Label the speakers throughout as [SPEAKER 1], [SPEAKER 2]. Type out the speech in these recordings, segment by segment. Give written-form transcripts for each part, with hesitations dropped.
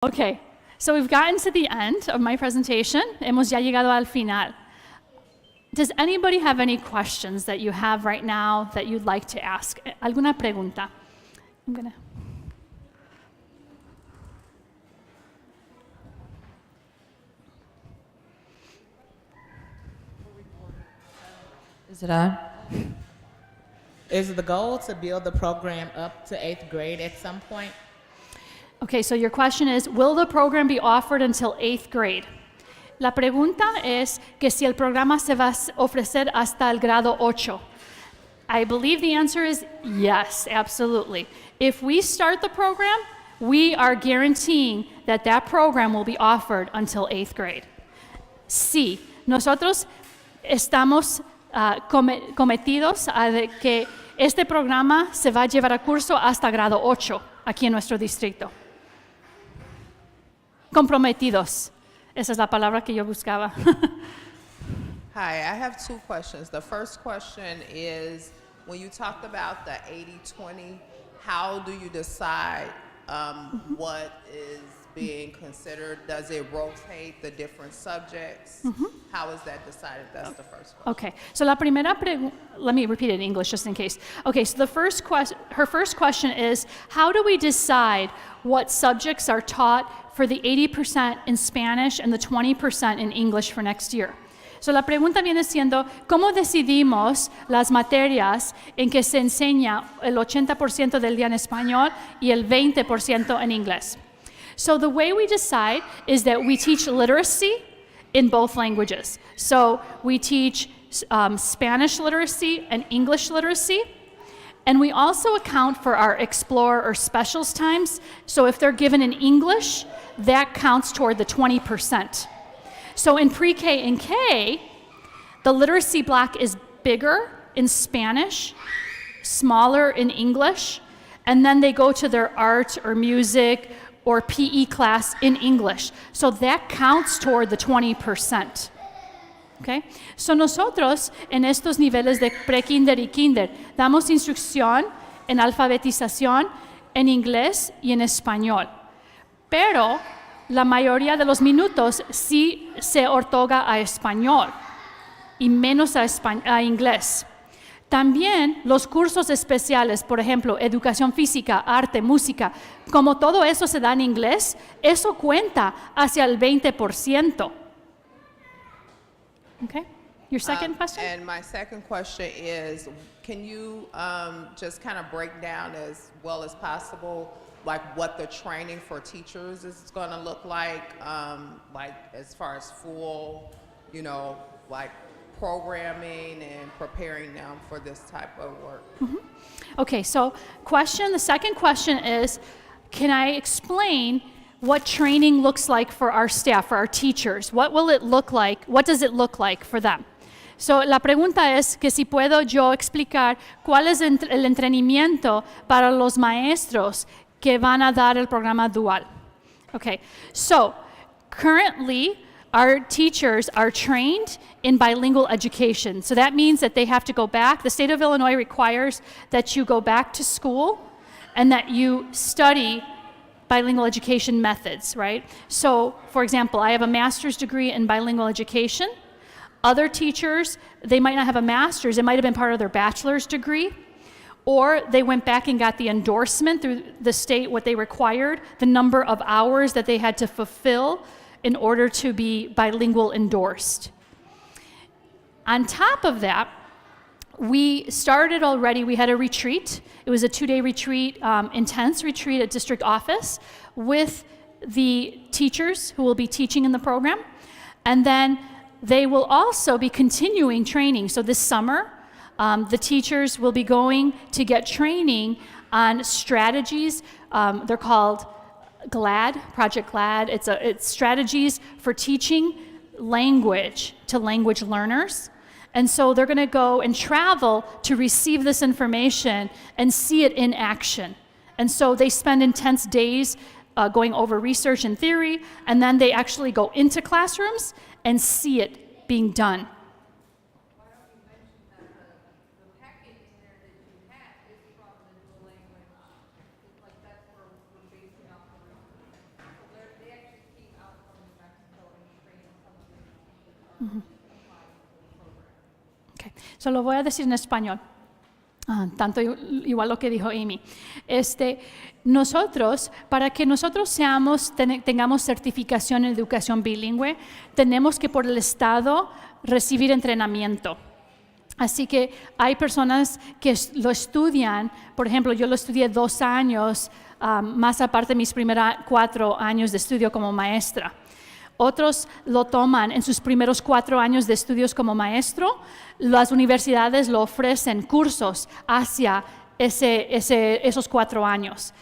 [SPEAKER 1] Okay, so we've gotten to the end of my presentation. Hemos ya llegado al final. Does anybody have any questions that you have right now that you'd like to ask? ¿Alguna pregunta?
[SPEAKER 2] Is it on?
[SPEAKER 3] Is the goal to build the program up to 8th grade at some point?
[SPEAKER 1] Okay, so your question is, will the program be offered until 8th grade? La pregunta es que si el programa se va a ofrecer hasta el grado 8. I believe the answer is yes, absolutely. If we start the program, we are guaranteeing that that program will be offered until 8th grade. Sí, nosotros estamos cometidos a de que este programa se va a llevar a curso hasta grado 8 aquí en nuestro distrito. Comprometidos. Esa es la palabra que yo buscaba.
[SPEAKER 4] Hi, I have two questions. The first question is, when you talked about the 80-20, how do you decide what is being considered? Does it rotate the different subjects? How is that decided? That's the first question.
[SPEAKER 1] Okay, so la primera pregunta, let me repeat it in English just in case. Okay, so her first question is, how do we decide what subjects are taught for the 80% in Spanish and the 20% in English for next year? So la pregunta viene siendo, ¿cómo decidimos las materias en que se enseña el 80% del día en español y el 20% en inglés? So the way we decide is that we teach literacy in both languages. So we teach Spanish literacy and English literacy. And we also account for our explore or specials times. So if they're given in English, that counts toward the 20%. So in pre-K and K, the literacy block is bigger in Spanish, smaller in English, and then they go to their art or music or PE class in English. So that counts toward the 20%. Okay? So nosotros en estos niveles de pre-kinder y kinder damos instrucción en alfabetización en inglés y en español. Pero la mayoría de los minutos sí se otorga a español y menos a inglés. También los cursos especiales, por ejemplo, educación física, arte, música, como todo eso se da en inglés, eso cuenta hacia el 20%. Okay? Your second question?
[SPEAKER 4] And my second question is, can you just kind of break down as well as possible, like what the training for teachers is going to look like as far as full, like programming and preparing them for this type of work?
[SPEAKER 1] Okay, so the second question is, can I explain what training looks like for our staff, for our teachers? What will it look like? What does it look like for them? So la pregunta es que si puedo yo explicar cuál es el entrenamiento para los maestros que van a dar el programa dual. Okay, so currently our teachers are trained in bilingual education. So that means that they have to go back. The state of Illinois requires that you go back to school and that you study bilingual education methods, right? So, for example, I have a master's degree in bilingual education. Other teachers, they might not have a master's, it might have been part of their bachelor's degree, or they went back and got the endorsement through the state, what they required, the number of hours that they had to fulfill in order to be bilingual endorsed. On top of that, we started already, we had a retreat. It was a 2-day retreat, intense retreat at district office with the teachers who will be teaching in the program. And then they will also be continuing training. So this summer, the teachers will be going to get training on strategies. They're called GLAD, Project GLAD. It's strategies for teaching language to language learners. And so they're going to go and travel to receive this information and see it in action. And so they spend intense days going over research and theory, and then they actually go into classrooms and see it being done.
[SPEAKER 2] Why don't you mention that the packet in there that you have is from the dual language? Like that's where we're basing off the research. So
[SPEAKER 1] Okay. So lo voy a decir en español. Tanto igual lo que dijo Amy. Nosotros, para que nosotros tengamos certificación en educación bilingüe, tenemos que por el Estado recibir entrenamiento. Así que hay personas que lo estudian, por ejemplo, yo lo estudié 2 años, más aparte de mis primeros 4 años de estudio como maestra. Otros lo toman en sus primeros 4 años de estudios como maestro. Las universidades lo ofrecen cursos hacia esos 4 años.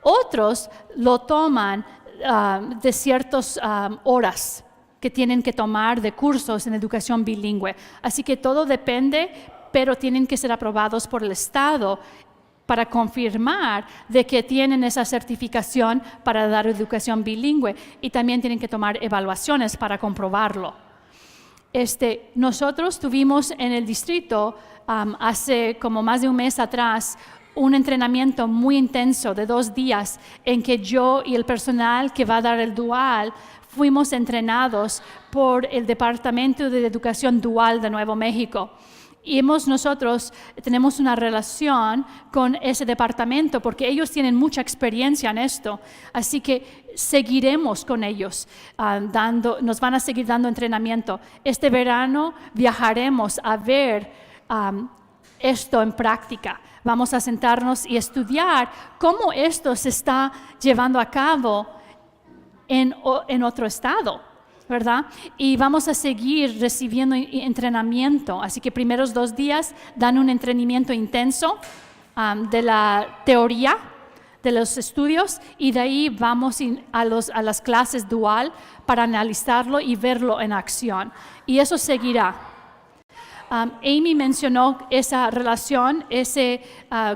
[SPEAKER 1] Otros lo toman de ciertas horas que tienen que tomar de cursos en educación bilingüe. Así que todo depende, pero tienen que ser aprobados por el Estado para confirmar de que tienen esa certificación para dar educación bilingüe, y también tienen que tomar evaluaciones para comprobarlo. Nosotros tuvimos en el distrito hace como más de un mes atrás un entrenamiento muy intenso de 2 días en que yo y el personal que va a dar el dual fuimos entrenados por el Departamento de Educación Dual de Nuevo México. Y nosotros tenemos una relación con ese departamento porque ellos tienen mucha experiencia en esto. Así que seguiremos con ellos, nos van a seguir dando entrenamiento. Este verano viajaremos a ver esto en práctica. Vamos a sentarnos y estudiar cómo esto se está llevando a cabo en otro estado, ¿verdad? Y vamos a seguir recibiendo entrenamiento. Así que primeros 2 días dan un entrenamiento intenso de la teoría de los estudios, y de ahí vamos a las clases dual para analizarlo y verlo en acción. Y eso seguirá. Amy mencionó esa relación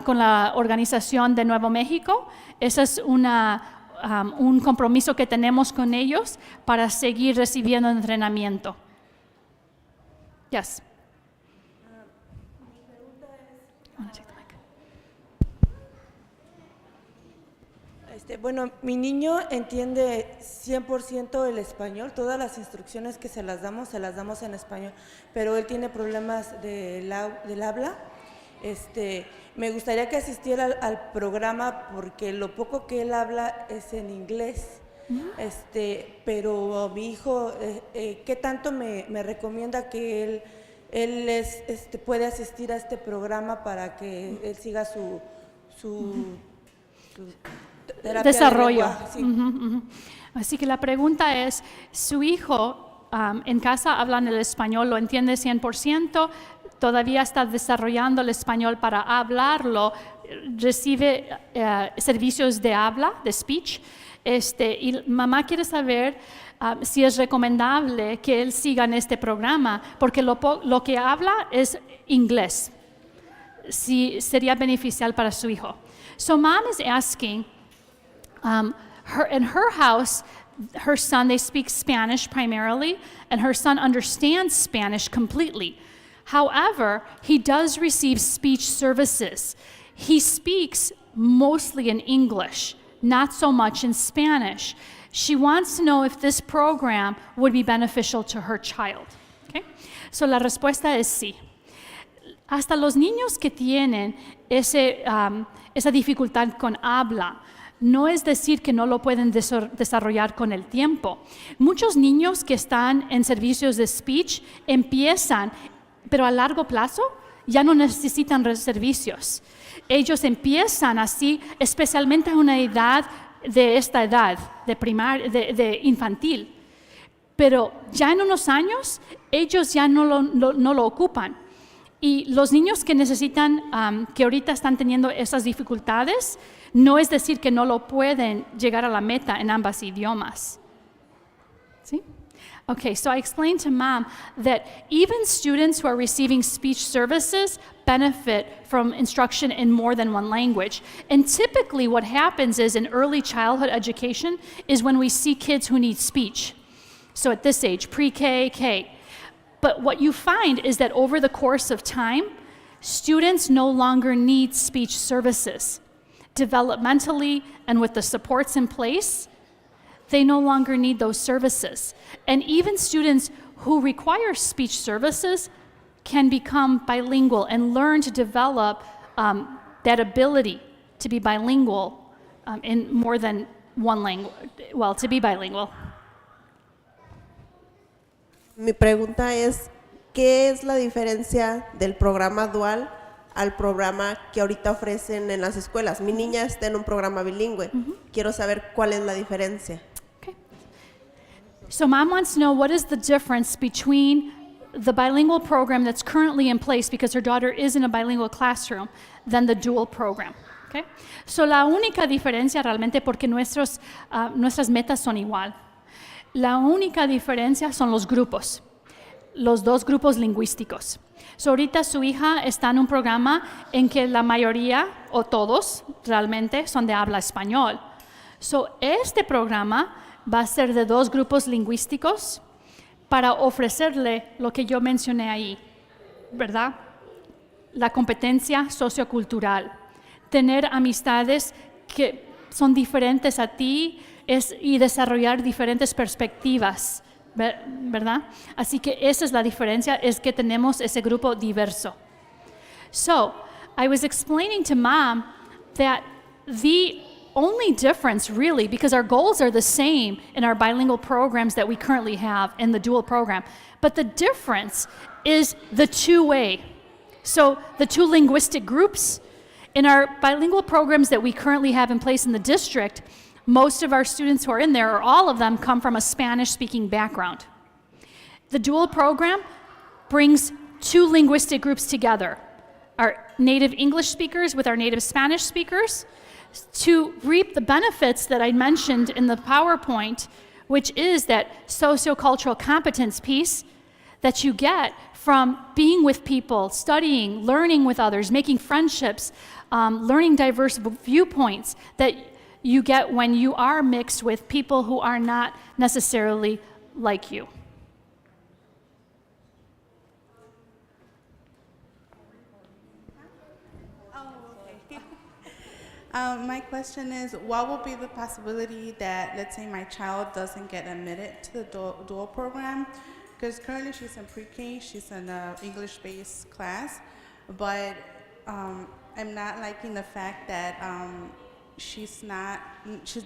[SPEAKER 1] con la organización de Nuevo México. Esa es un compromiso que tenemos con ellos para seguir recibiendo entrenamiento. Yes.
[SPEAKER 5] Mi pregunta es, bueno, mi niño entiende 100% el español, todas las instrucciones que se las damos en español, pero él tiene problemas del habla. Me gustaría que asistiera al programa porque lo poco que él habla es en inglés. Pero mi hijo, ¿qué tanto me recomienda que él puede asistir a este programa para que él siga su terapia
[SPEAKER 1] desarrollo?
[SPEAKER 5] de lenguaje? Sí.
[SPEAKER 1] Así que la pregunta es, ¿su hijo en casa hablan el español, lo entiende 100%? Todavía está desarrollando el español para hablarlo, recibe servicios de habla, de speech, y mamá quiere saber si es recomendable que él siga en este programa, porque lo que habla es inglés, si sería beneficial para su hijo. So mom is asking, in her house, her son, they speak Spanish primarily, and her son understands Spanish completely. However, he does receive speech services. He speaks mostly in English, not so much in Spanish. She wants to know if this program would be beneficial to her child. Okay? So la respuesta es sí. Hasta los niños que tienen esa dificultad con habla, no es decir que no lo pueden desarrollar con el tiempo. Muchos niños que están en servicios de speech empiezan, pero a largo plazo ya no necesitan servicios. Ellos empiezan así, especialmente a una edad de esta edad, de infantil. Pero ya en unos años, ellos ya no lo ocupan. Y los niños que necesitan, que ahorita están teniendo esas dificultades, no es decir que no lo pueden llegar a la meta en ambos idiomas. ¿Sí? Okay, so I explained to mom that even students who are receiving speech services benefit from instruction in more than one language. And typically what happens is in early childhood education is when we see kids who need speech. So at this age, pre-K, K. But what you find is that over the course of time, students no longer need speech services. Developmentally and with the supports in place, they no longer need those services. And even students who require speech services can become bilingual and learn to develop that ability to be bilingual in more than one language, well, to be bilingual.
[SPEAKER 6] Mi pregunta es, ¿qué es la diferencia del programa dual al programa que ahorita ofrecen en las escuelas? Mi niña está en un programa bilingüe. Quiero saber cuál es la diferencia.
[SPEAKER 1] Okay. So mom wants to know what is the difference between the bilingual program that's currently in place because her daughter is in a bilingual classroom than the dual program. Okay? So la única diferencia realmente, porque nuestras metas son igual, la única diferencia son los grupos, los dos grupos lingüísticos. So ahorita su hija está en un programa en que la mayoría, o todos realmente, son de habla español. So este programa va a ser de dos grupos lingüísticos para ofrecerle lo que yo mencioné ahí, ¿verdad? La competencia sociocultural, tener amistades que son diferentes a ti y desarrollar diferentes perspectivas, ¿verdad? Así que esa es la diferencia, es que tenemos ese grupo diverso. So, I was explaining to mom that the only difference really, because our goals are the same in our bilingual programs that we currently have in the dual program, but the difference is the two-way. So the two linguistic groups in our bilingual programs that we currently have in place in the district, most of our students who are in there, or all of them, come from a Spanish-speaking background. The dual program brings two linguistic groups together, our native English speakers with our native Spanish speakers, to reap the benefits that I mentioned in the PowerPoint, which is that sociocultural competence piece that you get from being with people, studying, learning with others, making friendships, learning diverse viewpoints that you get when you are mixed with people who are not necessarily like you.
[SPEAKER 7] My question is, what will be the possibility that, let's say, my child doesn't get admitted to the dual program? Because currently she's in pre-K, she's in an English-based class, but I'm not liking the fact that she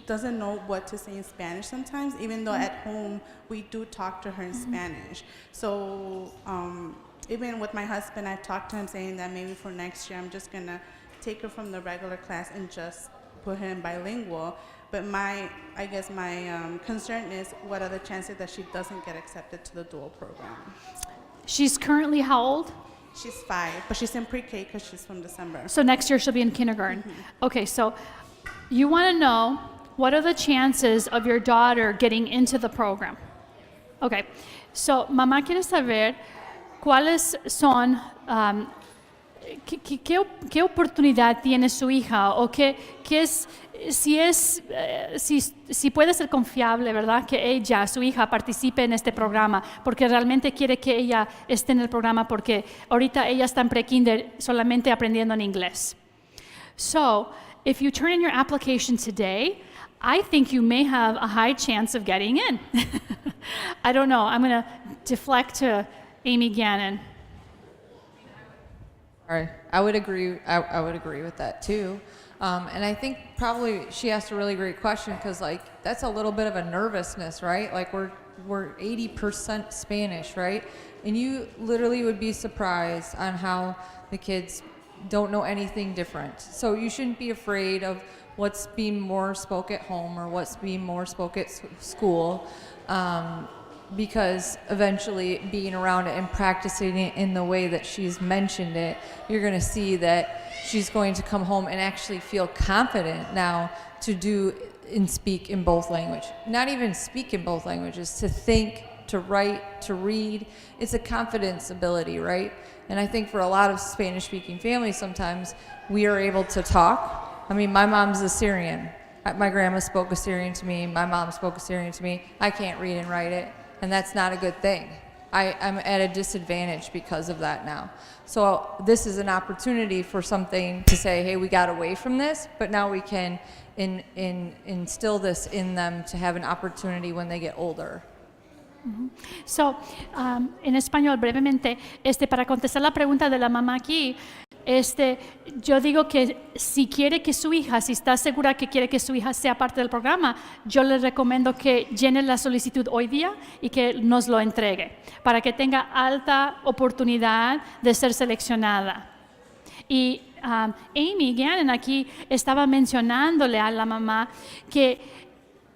[SPEAKER 7] doesn't know what to say in Spanish sometimes, even though at home we do talk to her in Spanish. So even with my husband, I've talked to him saying that maybe for next year I'm just gonna take her from the regular class and just put her in bilingual. But I guess my concern is, what are the chances that she doesn't get accepted to the dual program?
[SPEAKER 1] She's currently how old?
[SPEAKER 7] She's 5, but she's in pre-K because she's from December.
[SPEAKER 1] So next year she'll be in kindergarten. Okay, so you want to know, what are the chances of your daughter getting into the program? Okay, so mamá quiere saber cuáles son, qué oportunidad tiene su hija, o qué es, si puede ser confiable, ¿verdad? Que ella, su hija, participe en este programa, porque realmente quiere que ella esté en el programa, porque ahorita ella está en pre-kinder solamente aprendiendo en inglés. So, if you turn in your application today, I think you may have a high chance of getting in. I don't know. I'm going to deflect to Amy Gannon.
[SPEAKER 2] I would agree. I would agree with that too. And I think probably she asked a really great question, because like that's a little bit of a nervousness, right? Like we're 80% Spanish, right? And you literally would be surprised on how the kids don't know anything different. So you shouldn't be afraid of what's being more spoke at home or what's being more spoke at school. Because eventually being around it and practicing it in the way that she's mentioned it, you're going to see that she's going to come home and actually feel confident now to do and speak in both languages. Not even speak in both languages, to think, to write, to read. It's a confidence ability, right? And I think for a lot of Spanish-speaking families, sometimes we are able to talk. I mean, my mom's Assyrian. My grandma spoke Assyrian to me. My mom spoke Assyrian to me. I can't read and write it. And that's not a good thing. I'm at a disadvantage because of that now. So this is an opportunity for something to say, hey, we got away from this, but now we can instill this in them to have an opportunity when they get older.
[SPEAKER 1] So, en español, brevemente, para contestar la pregunta de la mamá aquí, yo digo que si quiere que su hija, si está segura que quiere que su hija sea parte del programa, yo le recomiendo que llene la solicitud hoy día y que nos lo entregue, para que tenga alta oportunidad de ser seleccionada. Y Amy Gannon aquí estaba mencionándole a la mamá que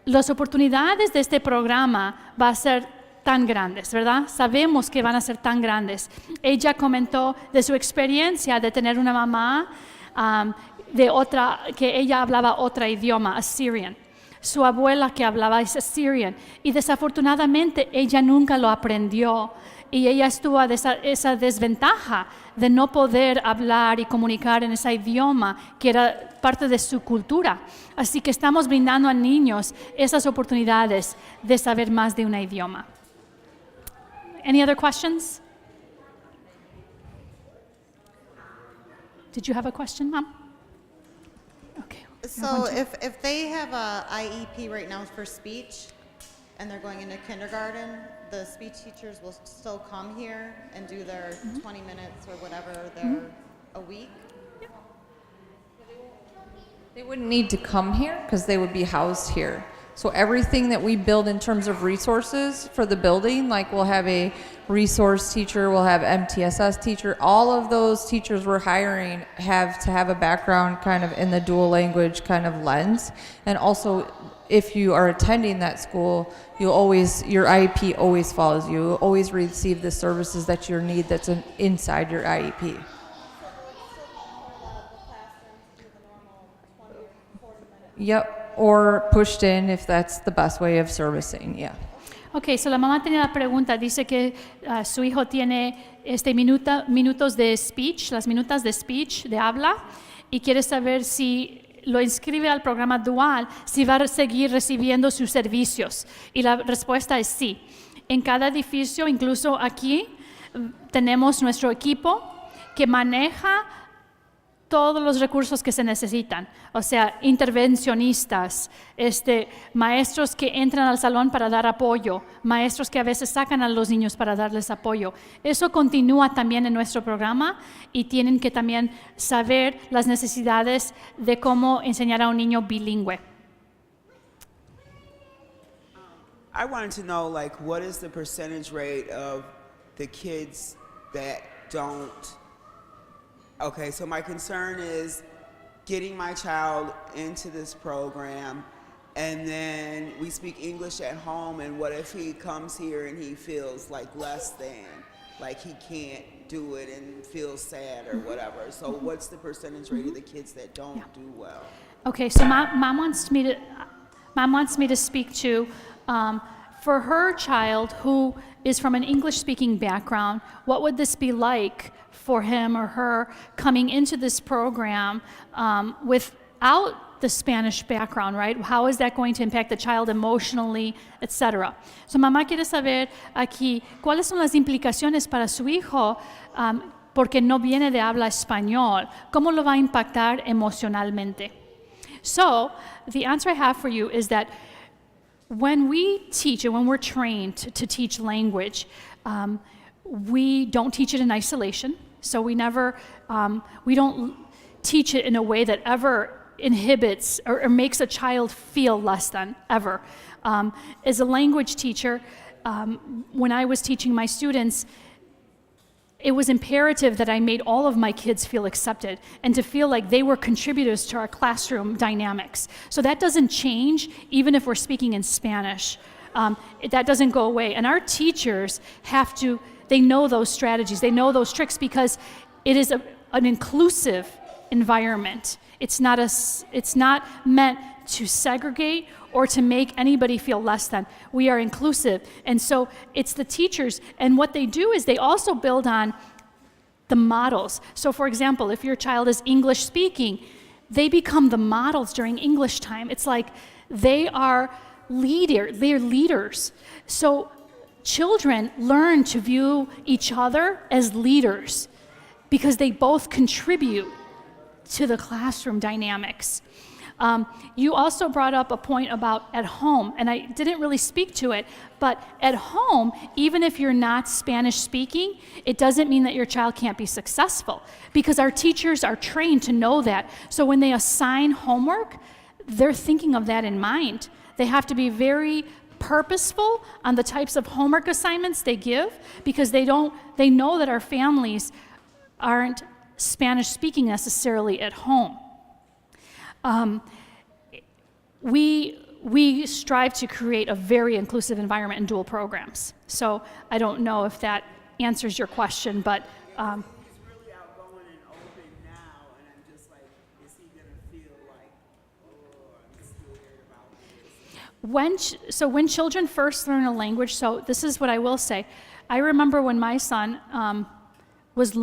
[SPEAKER 1] las oportunidades de este programa va a ser tan grandes, ¿verdad? Sabemos que van a ser tan grandes. Ella comentó de su experiencia de tener una mamá que ella hablaba otro idioma, Assyrian. Su abuela que hablaba es Assyrian. Y desafortunadamente ella nunca lo aprendió. Y ella estuvo a esa desventaja de no poder hablar y comunicar en ese idioma que era parte de su cultura. Así que estamos brindando a niños esas oportunidades de saber más de un idioma. Any other questions? Did you have a question, Mom? Okay.
[SPEAKER 8] So if they have a IEP right now for speech and they're going into kindergarten, the speech teachers will still come here and do their 20 minutes or whatever a week?
[SPEAKER 2] They wouldn't need to come here because they would be housed here. So everything that we build in terms of resources for the building, like we'll have a resource teacher, we'll have MTSS teacher, all of those teachers we're hiring have to have a background kind of in the dual language kind of lens. And also, if you are attending that school, your IEP always follows you. You'll always receive the services that you need that's inside your IEP. Yep. Or pushed in if that's the best way of servicing, yeah.
[SPEAKER 1] Ok, so la mamá tenía la pregunta, dice que su hijo tiene minutos de speech, las minutas de speech, de habla, y quiere saber si lo inscribe al programa dual, si va a seguir recibiendo sus servicios. Y la respuesta es sí. En cada edificio, incluso aquí, tenemos nuestro equipo que maneja todos los recursos que se necesitan, o sea, intervencionistas, maestros que entran al salón para dar apoyo, maestros que a veces sacan a los niños para darles apoyo. Eso continúa también en nuestro programa y tienen que también saber las necesidades de cómo enseñar a un niño bilingüe.
[SPEAKER 9] I wanted to know, like, what is the percentage rate of the kids that don't. Okay, so my concern is getting my child into this program, and then we speak English at home, and what if he comes here and he feels like less than, like he can't do it and feels sad or whatever. So what's the percentage rate of the kids that don't do well?
[SPEAKER 1] Okay, so mom wants me to speak to, for her child who is from an English-speaking background, what would this be like for him or her coming into this program without the Spanish background, right? How is that going to impact the child emotionally, etc.? So mamá quiere saber aquí cuáles son las implicaciones para su hijo porque no viene de habla español. ¿Cómo lo va a impactar emocionalmente? So the answer I have for you is that when we teach and when we're trained to teach language, we don't teach it in isolation. So we don't teach it in a way that ever inhibits or makes a child feel less than, ever. As a language teacher, when I was teaching my students, it was imperative that I made all of my kids feel accepted and to feel like they were contributors to our classroom dynamics. So that doesn't change even if we're speaking in Spanish. That doesn't go away. And our teachers they know those strategies, they know those tricks because it is an inclusive environment. It's not meant to segregate or to make anybody feel less than. We are inclusive. And so it's the teachers, and what they do is they also build on the models. So for example, if your child is English speaking, they become the models during English time. It's like they're leaders. So children learn to view each other as leaders because they both contribute to the classroom dynamics. You also brought up a point about at home, and I didn't really speak to it, but at home, even if you're not Spanish speaking, it doesn't mean that your child can't be successful, because our teachers are trained to know that. So when they assign homework, they're thinking of that in mind. They have to be very purposeful on the types of homework assignments they give, because they know that our families aren't Spanish speaking necessarily at home. We strive to create a very inclusive environment in dual programs. So I don't know if that answers your question, but
[SPEAKER 9] He's really outgoing and open now, and I'm just like, is he gonna feel like, oh, I'm scared about this?
[SPEAKER 1] when children first learn a language, so this is what I will say. I remember when my son was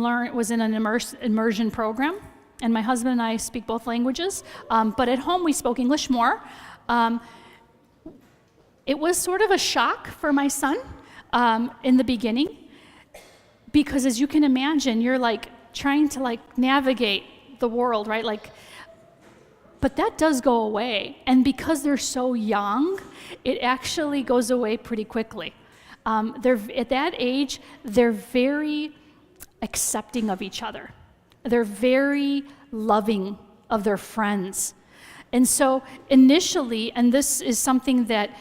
[SPEAKER 1] in an immersion program, and my husband and I speak both languages, but at home we spoke English more. It was sort of a shock for my son in the beginning, because as you can imagine, you're like trying to like navigate the world, right? Like, but that does go away, and because they're so young, it actually goes away pretty quickly. At that age, they're very accepting of each other. They're very loving of their friends. And so initially, and this is something that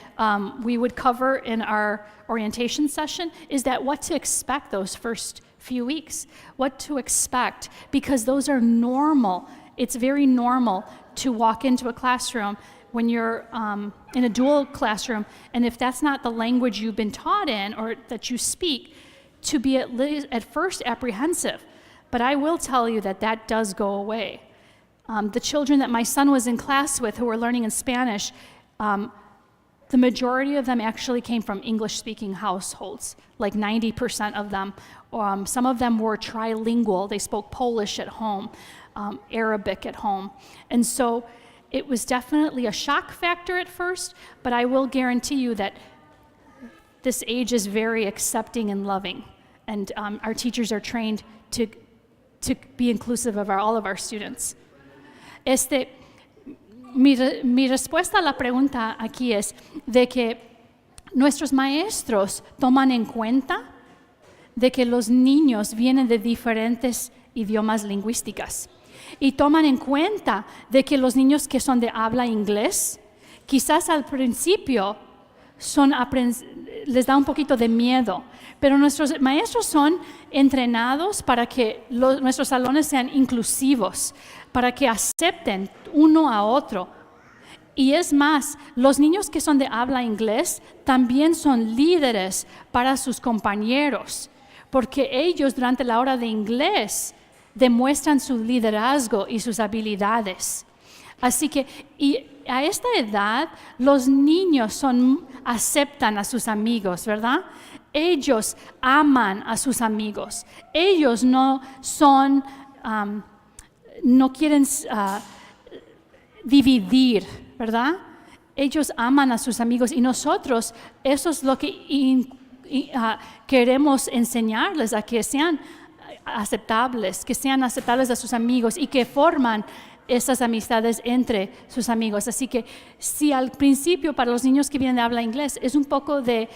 [SPEAKER 1] we would cover in our orientation session, is that what to expect those first few weeks, what to expect, because those are normal. It's very normal to walk into a classroom when you're in a dual classroom, and if that's not the language you've been taught in or that you speak, to be at first apprehensive. But I will tell you that that does go away. The children that my son was in class with who were learning in Spanish, the majority of them actually came from English-speaking households, like 90% of them. Some of them were trilingual. They spoke Polish at home, Arabic at home. And so it was definitely a shock factor at first, but I will guarantee you that this age is very accepting and loving. And our teachers are trained to be inclusive of all of our students. Mi respuesta a la pregunta aquí es de que nuestros maestros toman en cuenta de que los niños vienen de diferentes idiomas lingüísticas y toman en cuenta de que los niños que son de habla inglés, quizás al principio les da un poquito de miedo, pero nuestros maestros son entrenados para que nuestros salones sean inclusivos, para que acepten uno a otro. Y es más, los niños que son de habla inglés también son líderes para sus compañeros, porque ellos durante la hora de inglés demuestran su liderazgo y sus habilidades. Así que, y a esta edad, los niños aceptan a sus amigos, ¿verdad? Ellos aman a sus amigos. Ellos no quieren dividir, ¿verdad? Ellos aman a sus amigos y nosotros, eso es lo que queremos enseñarles, a que sean aceptables a sus amigos y que forman esas amistades entre sus amigos. Así que si al principio para los niños que vienen de habla inglés es un poco de,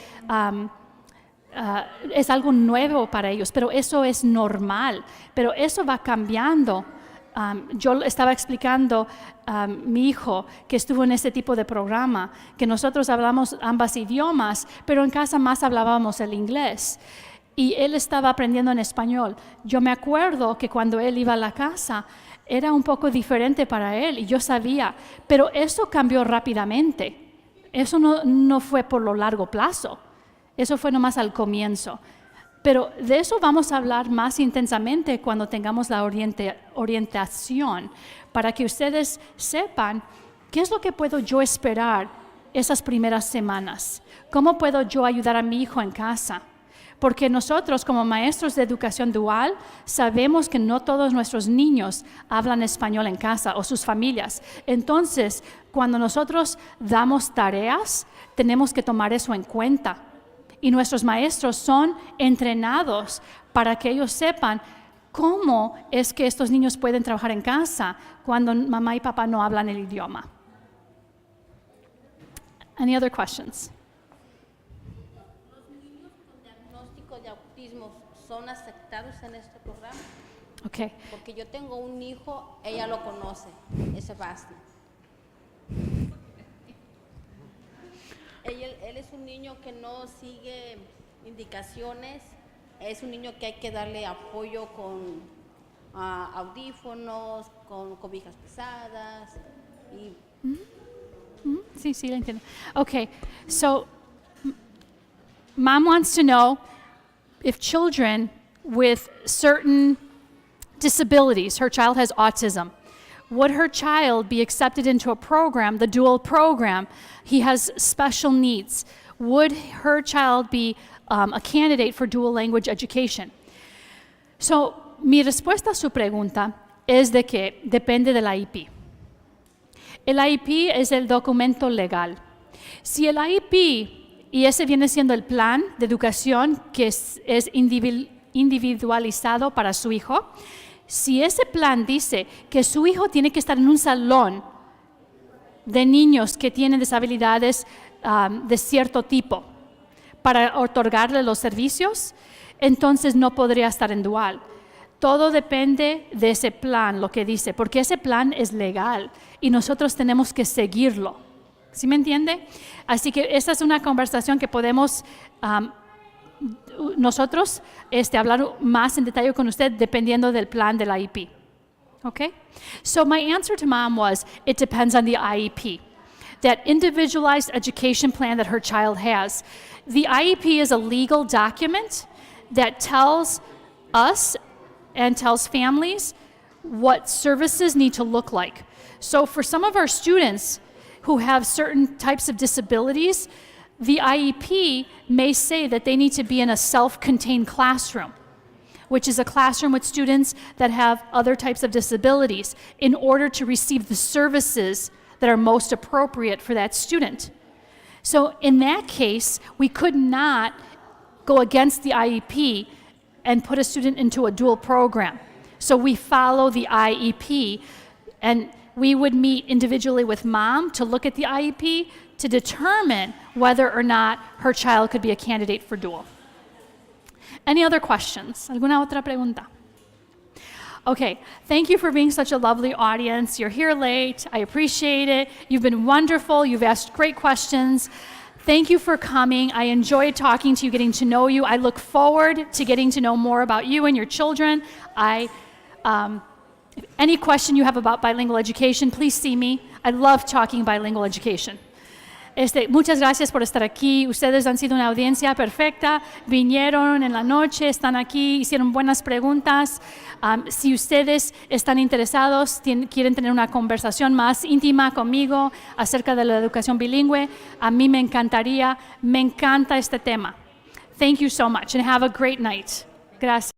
[SPEAKER 1] es algo nuevo para ellos, pero eso es normal, pero eso va cambiando. Yo estaba explicando a mi hijo que estuvo en este tipo de programa, que nosotros hablamos ambos idiomas, pero en casa más hablábamos el inglés. Y él estaba aprendiendo en español. Yo me acuerdo que cuando él iba a la casa, era un poco diferente para él, y yo sabía, pero eso cambió rápidamente. Eso no fue por lo largo plazo, eso fue nomás al comienzo. Pero de eso vamos a hablar más intensamente cuando tengamos la orientación, para que ustedes sepan qué es lo que puedo yo esperar esas primeras semanas. ¿Cómo puedo yo ayudar a mi hijo en casa? Porque nosotros como maestros de educación dual sabemos que no todos nuestros niños hablan español en casa o sus familias. Entonces, cuando nosotros damos tareas, tenemos que tomar eso en cuenta. Y nuestros maestros son entrenados para que ellos sepan ¿Cómo es que estos niños pueden trabajar en casa cuando mamá y papá no hablan el idioma? Any other questions?
[SPEAKER 10] ¿Los niños con diagnóstico de autismo son aceptados en este programa?
[SPEAKER 1] Okay.
[SPEAKER 10] Porque yo tengo un hijo, ella lo conoce, es Sebastián. Él es un niño que no sigue indicaciones, es un niño que hay que darle apoyo con audífonos, con cobijas pesadas y
[SPEAKER 1] Sí, sí, la entiendo. Okay, so mom wants to know if children with certain disabilities, her child has autism, would her child be accepted into a program, the dual program? He has special needs. Would her child be a candidate for dual language education? So, mi respuesta a su pregunta es de que depende del IEP. El IEP es el documento legal. Si el IEP, y ese viene siendo el plan de educación que es individualizado para su hijo, si ese plan dice que su hijo tiene que estar en un salón de niños que tienen disabilidades de cierto tipo para otorgarle los servicios, entonces no podría estar en dual. Todo depende de ese plan, lo que dice, porque ese plan es legal y nosotros tenemos que seguirlo. ¿Sí me entiende? Así que esa es una conversación que podemos nosotros hablar más en detalle con usted dependiendo del plan del IEP. Okay? So my answer to mom was, it depends on the IEP. That individualized education plan that her child has. The IEP is a legal document that tells us and tells families what services need to look like. So for some of our students who have certain types of disabilities, the IEP may say that they need to be in a self-contained classroom, which is a classroom with students that have other types of disabilities in order to receive the services that are most appropriate for that student. So in that case, we could not go against the IEP and put a student into a dual program. So we follow the IEP, and we would meet individually with mom to look at the IEP to determine whether or not her child could be a candidate for dual. Any other questions? ¿Alguna otra pregunta? Okay, thank you for being such a lovely audience. You're here late. I appreciate it. You've been wonderful. You've asked great questions. Thank you for coming. I enjoyed talking to you, getting to know you. I look forward to getting to know more about you and your children. If any question you have about bilingual education, please see me. I love talking bilingual education. Muchas gracias por estar aquí. Ustedes han sido una audiencia perfecta. Vinieron en la noche, están aquí, hicieron buenas preguntas. Si ustedes están interesados, quieren tener una conversación más íntima conmigo acerca de la educación bilingüe, a mí me encantaría. Me encanta este tema. Thank you so much and have a great night. Gracias.